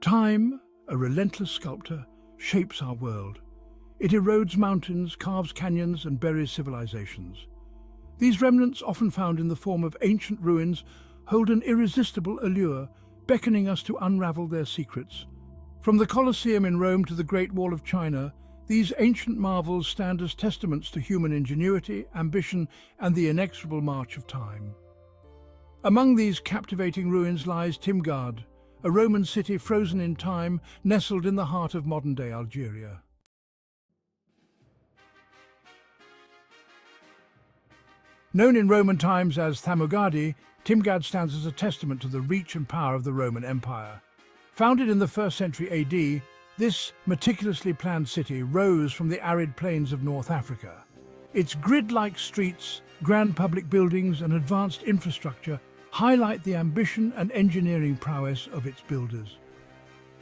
Time, a relentless sculptor, shapes our world. It erodes mountains, carves canyons, and buries civilizations. These remnants, often found in the form of ancient ruins, hold an irresistible allure, beckoning us to unravel their secrets. From the Colosseum in Rome to the Great Wall of China, these ancient marvels stand as testaments to human ingenuity, ambition, and the inexorable march of time. Among these captivating ruins lies Timgad, a Roman city frozen in time, nestled in the heart of modern-day Algeria. Known in Roman times as Thamugadi, Timgad stands as a testament to the reach and power of the Roman Empire. Founded in the 1st century AD, this meticulously planned city rose from the arid plains of North Africa. Its grid-like streets, grand public buildings, and advanced infrastructure highlight the ambition and engineering prowess of its builders.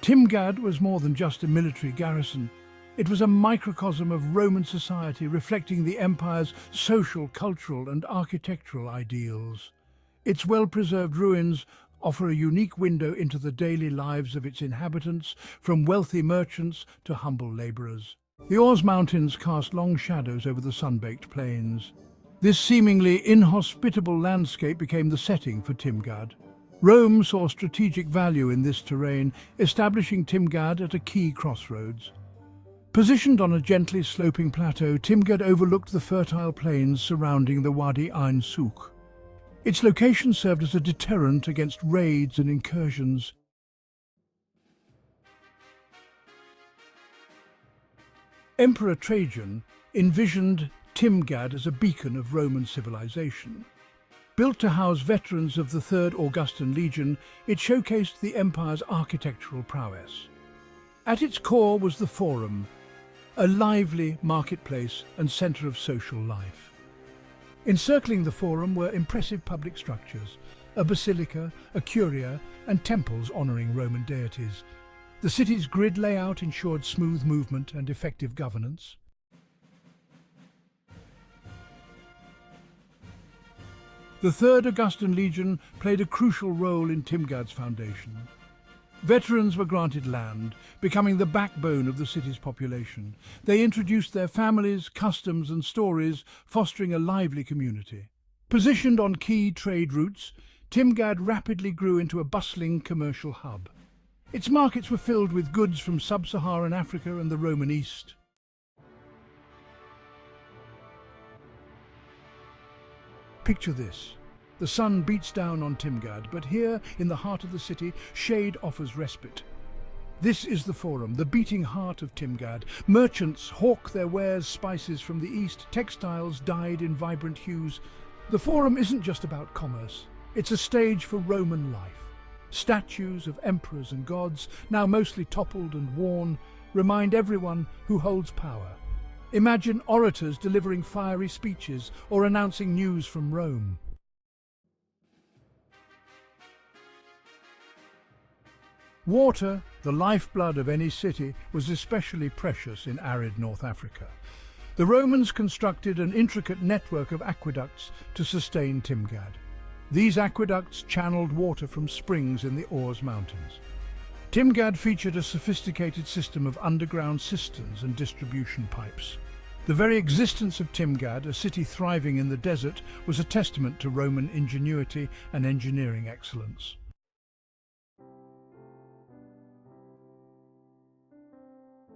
Timgad was more than just a military garrison. It was a microcosm of Roman society, reflecting the empire's social, cultural, and architectural ideals. Its well-preserved ruins offer a unique window into the daily lives of its inhabitants, from wealthy merchants to humble labourers. The Ors Mountains cast long shadows over the sun-baked plains. This seemingly inhospitable landscape became the setting for Timgad. Rome saw strategic value in this terrain, establishing Timgad at a key crossroads. Positioned on a gently sloping plateau, Timgad overlooked the fertile plains surrounding the Wadi Ain Souk. Its location served as a deterrent against raids and incursions. Emperor Trajan envisioned Timgad as a beacon of Roman civilization. Built to house veterans of the Third Augustan Legion, it showcased the empire's architectural prowess. At its core was the Forum, a lively marketplace and centre of social life. Encircling the Forum were impressive public structures, a basilica, a curia, and temples honouring Roman deities. The city's grid layout ensured smooth movement and effective governance. The Third Augustan Legion played a crucial role in Timgad's foundation. Veterans were granted land, becoming the backbone of the city's population. They introduced their families, customs and stories, fostering a lively community. Positioned on key trade routes, Timgad rapidly grew into a bustling commercial hub. Its markets were filled with goods from sub-Saharan Africa and the Roman East. Picture this. The sun beats down on Timgad, but here, in the heart of the city, shade offers respite. This is the Forum, the beating heart of Timgad. Merchants hawk their wares, spices from the east, textiles dyed in vibrant hues. The Forum isn't just about commerce. It's a stage for Roman life. Statues of emperors and gods, now mostly toppled and worn, remind everyone who holds power. Imagine orators delivering fiery speeches or announcing news from Rome. Water, the lifeblood of any city, was especially precious in arid North Africa. The Romans constructed an intricate network of aqueducts to sustain Timgad. These aqueducts channeled water from springs in the Ors Mountains. Timgad featured a sophisticated system of underground cisterns and distribution pipes. The very existence of Timgad, a city thriving in the desert, was a testament to Roman ingenuity and engineering excellence.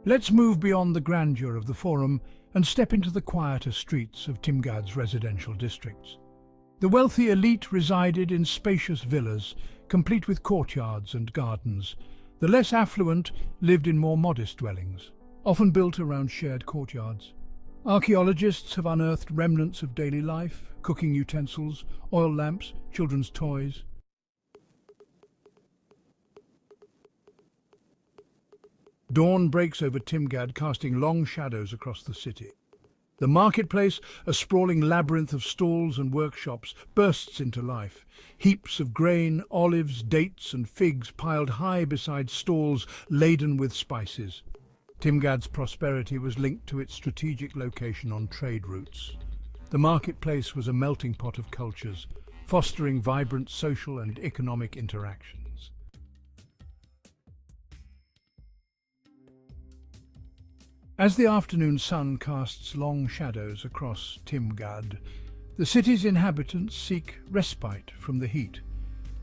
Let's move beyond the grandeur of the Forum and step into the quieter streets of Timgad's residential districts. The wealthy elite resided in spacious villas, complete with courtyards and gardens. The less affluent lived in more modest dwellings, often built around shared courtyards. Archaeologists have unearthed remnants of daily life, cooking utensils, oil lamps, children's toys. Dawn breaks over Timgad, casting long shadows across the city. The marketplace, a sprawling labyrinth of stalls and workshops, bursts into life. Heaps of grain, olives, dates and figs piled high beside stalls laden with spices. Timgad's prosperity was linked to its strategic location on trade routes. The marketplace was a melting pot of cultures, fostering vibrant social and economic interactions. As the afternoon sun casts long shadows across Timgad, the city's inhabitants seek respite from the heat.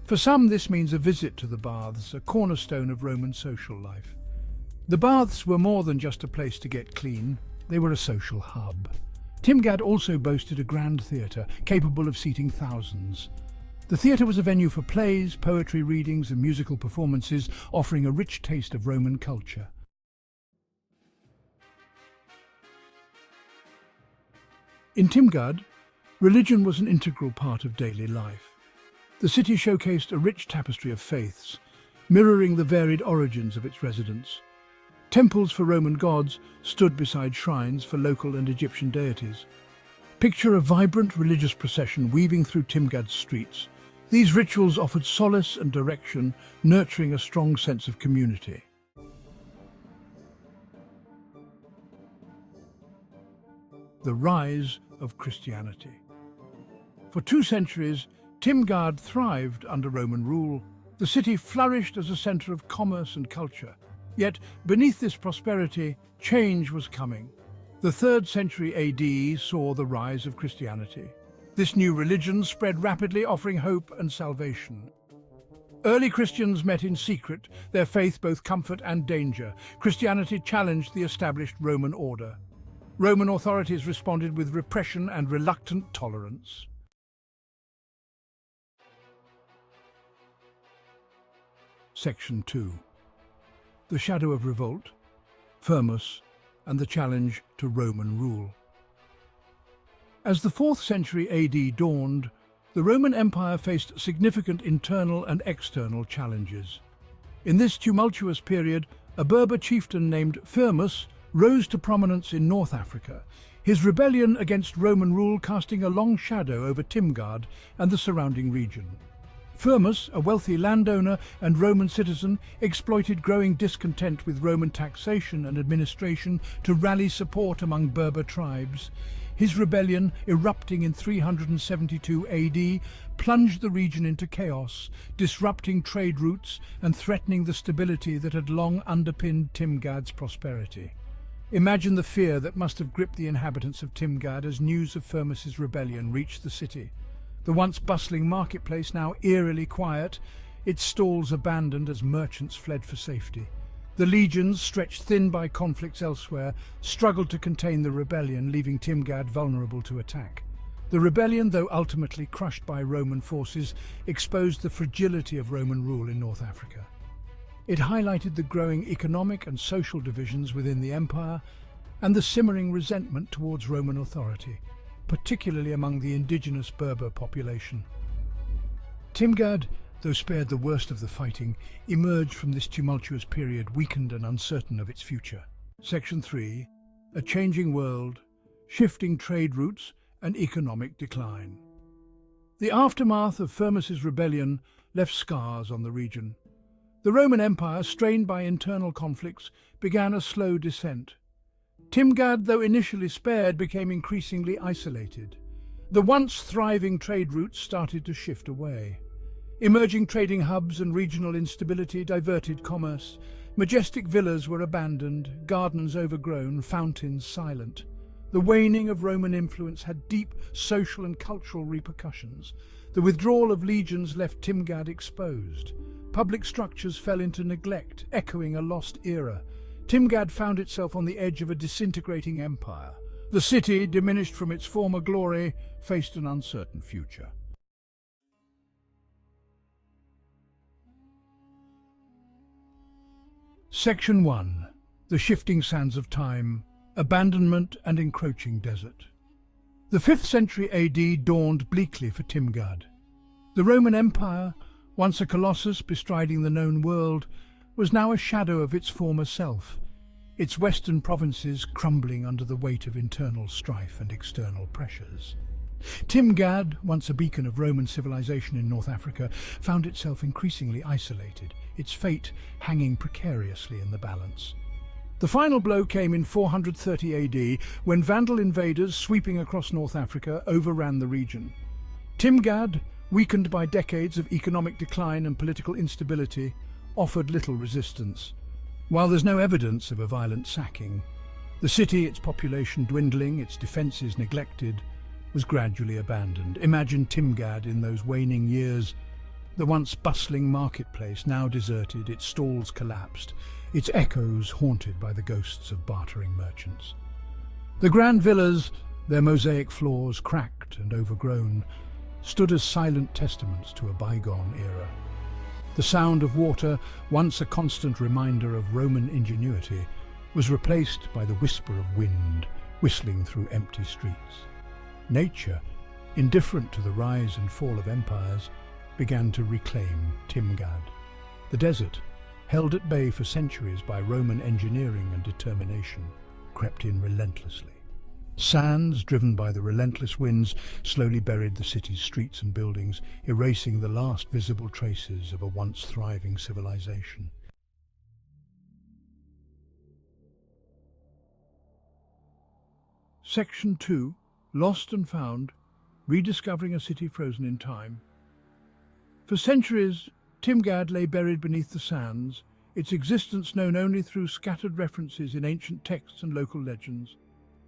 For some, this means a visit to the baths, a cornerstone of Roman social life. The baths were more than just a place to get clean, they were a social hub. Timgad also boasted a grand theatre, capable of seating thousands. The theatre was a venue for plays, poetry readings and musical performances, offering a rich taste of Roman culture. In Timgad, religion was an integral part of daily life. The city showcased a rich tapestry of faiths, mirroring the varied origins of its residents. Temples for Roman gods stood beside shrines for local and Egyptian deities. Picture a vibrant religious procession weaving through Timgad's streets. These rituals offered solace and direction, nurturing a strong sense of community. The rise of Christianity. For 2 centuries, Timgad thrived under Roman rule. The city flourished as a centre of commerce and culture. Yet, beneath this prosperity, change was coming. The 3rd century AD saw the rise of Christianity. This new religion spread rapidly, offering hope and salvation. Early Christians met in secret, their faith both comfort and danger. Christianity challenged the established Roman order. Roman authorities responded with repression and reluctant tolerance. Section 2. The shadow of revolt, Firmus, and the challenge to Roman rule. As the 4th century AD dawned, the Roman Empire faced significant internal and external challenges. In this tumultuous period, a Berber chieftain named Firmus rose to prominence in North Africa, his rebellion against Roman rule casting a long shadow over Timgad and the surrounding region. Firmus, a wealthy landowner and Roman citizen, exploited growing discontent with Roman taxation and administration to rally support among Berber tribes. His rebellion, erupting in 372 AD, plunged the region into chaos, disrupting trade routes and threatening the stability that had long underpinned Timgad's prosperity. Imagine the fear that must have gripped the inhabitants of Timgad as news of Firmus's rebellion reached the city. The once bustling marketplace now eerily quiet, its stalls abandoned as merchants fled for safety. The legions, stretched thin by conflicts elsewhere, struggled to contain the rebellion, leaving Timgad vulnerable to attack. The rebellion, though ultimately crushed by Roman forces, exposed the fragility of Roman rule in North Africa. It highlighted the growing economic and social divisions within the empire and the simmering resentment towards Roman authority, particularly among the indigenous Berber population. Timgad, though spared the worst of the fighting, emerged from this tumultuous period weakened and uncertain of its future. Section 3. A changing world, shifting trade routes and economic decline. The aftermath of Firmus's rebellion left scars on the region. The Roman Empire, strained by internal conflicts, began a slow descent. Timgad, though initially spared, became increasingly isolated. The once thriving trade routes started to shift away. Emerging trading hubs and regional instability diverted commerce. Majestic villas were abandoned, gardens overgrown, fountains silent. The waning of Roman influence had deep social and cultural repercussions. The withdrawal of legions left Timgad exposed. Public structures fell into neglect, echoing a lost era. Timgad found itself on the edge of a disintegrating empire. The city, diminished from its former glory, faced an uncertain future. Section 1. The shifting sands of time, abandonment and encroaching desert. The 5th century AD dawned bleakly for Timgad. The Roman Empire, once a colossus bestriding the known world, was now a shadow of its former self, its western provinces crumbling under the weight of internal strife and external pressures. Timgad, once a beacon of Roman civilization in North Africa, found itself increasingly isolated, its fate hanging precariously in the balance. The final blow came in 430 AD, when Vandal invaders sweeping across North Africa overran the region. Timgad, weakened by decades of economic decline and political instability, offered little resistance. While there's no evidence of a violent sacking, The city, its population dwindling, its defences neglected, was gradually abandoned. Imagine Timgad in those waning years, the once bustling marketplace now deserted, its stalls collapsed, its echoes haunted by the ghosts of bartering merchants. The grand villas, their mosaic floors cracked and overgrown, stood as silent testaments to a bygone era. The sound of water, once a constant reminder of Roman ingenuity, was replaced by the whisper of wind whistling through empty streets. Nature, indifferent to the rise and fall of empires, began to reclaim Timgad. The desert, held at bay for centuries by Roman engineering and determination, crept in relentlessly. Sands, driven by the relentless winds, slowly buried the city's streets and buildings, erasing the last visible traces of a once thriving civilization. Section 2. Lost and Found, Rediscovering a City Frozen in Time. For centuries, Timgad lay buried beneath the sands, its existence known only through scattered references in ancient texts and local legends.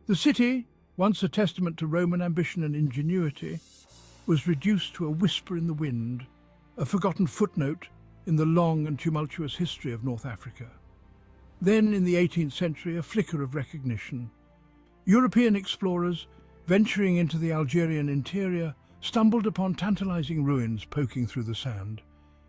The city, once a testament to Roman ambition and ingenuity, was reduced to a whisper in the wind, a forgotten footnote in the long and tumultuous history of North Africa. Then, in the 18th century, a flicker of recognition. European explorers, venturing into the Algerian interior, stumbled upon tantalizing ruins poking through the sand.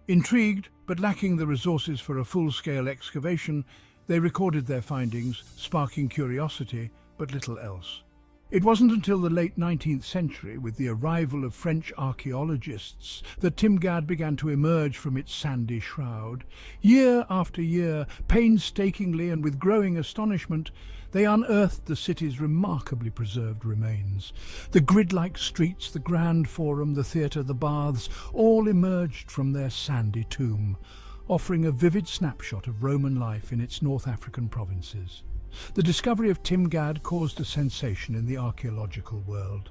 Intrigued, but lacking the resources for a full-scale excavation, they recorded their findings, sparking curiosity, but little else. It wasn't until the late 19th century, with the arrival of French archaeologists, that Timgad began to emerge from its sandy shroud. Year after year, painstakingly and with growing astonishment, they unearthed the city's remarkably preserved remains. The grid-like streets, the grand forum, the theatre, the baths, all emerged from their sandy tomb, offering a vivid snapshot of Roman life in its North African provinces. The discovery of Timgad caused a sensation in the archaeological world.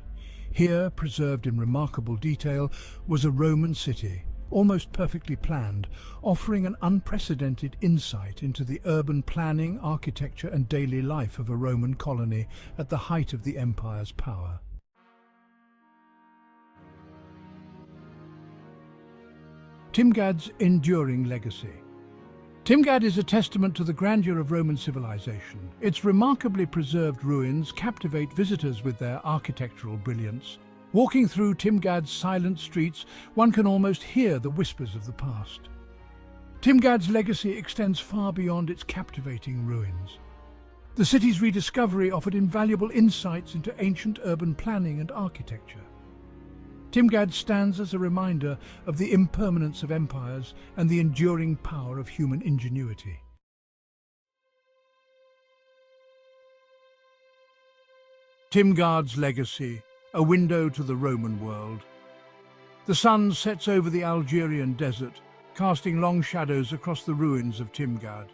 Here, preserved in remarkable detail, was a Roman city, almost perfectly planned, offering an unprecedented insight into the urban planning, architecture and daily life of a Roman colony at the height of the empire's power. Timgad's enduring legacy. Timgad is a testament to the grandeur of Roman civilization. Its remarkably preserved ruins captivate visitors with their architectural brilliance. Walking through Timgad's silent streets, one can almost hear the whispers of the past. Timgad's legacy extends far beyond its captivating ruins. The city's rediscovery offered invaluable insights into ancient urban planning and architecture. Timgad stands as a reminder of the impermanence of empires and the enduring power of human ingenuity. Timgad's legacy, a window to the Roman world. The sun sets over the Algerian desert, casting long shadows across the ruins of Timgad.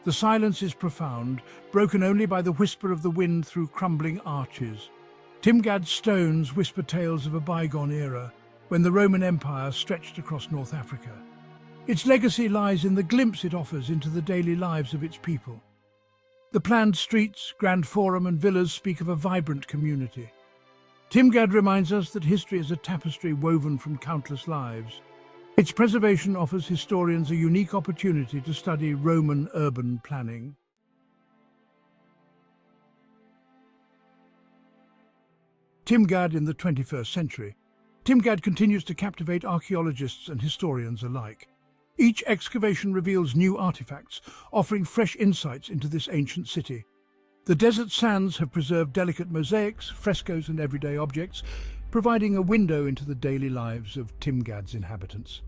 The silence is profound, broken only by the whisper of the wind through crumbling arches. Timgad's stones whisper tales of a bygone era, when the Roman Empire stretched across North Africa. Its legacy lies in the glimpse it offers into the daily lives of its people. The planned streets, grand forum and villas speak of a vibrant community. Timgad reminds us that history is a tapestry woven from countless lives. Its preservation offers historians a unique opportunity to study Roman urban planning. Timgad in the 21st century. Timgad continues to captivate archaeologists and historians alike. Each excavation reveals new artifacts, offering fresh insights into this ancient city. The desert sands have preserved delicate mosaics, frescoes and everyday objects, providing a window into the daily lives of Timgad's inhabitants.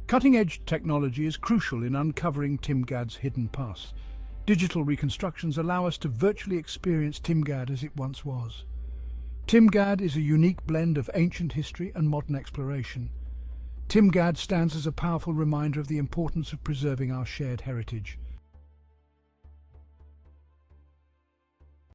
Cutting-edge technology is crucial in uncovering Timgad's hidden past. Digital reconstructions allow us to virtually experience Timgad as it once was. Timgad is a unique blend of ancient history and modern exploration. Timgad stands as a powerful reminder of the importance of preserving our shared heritage.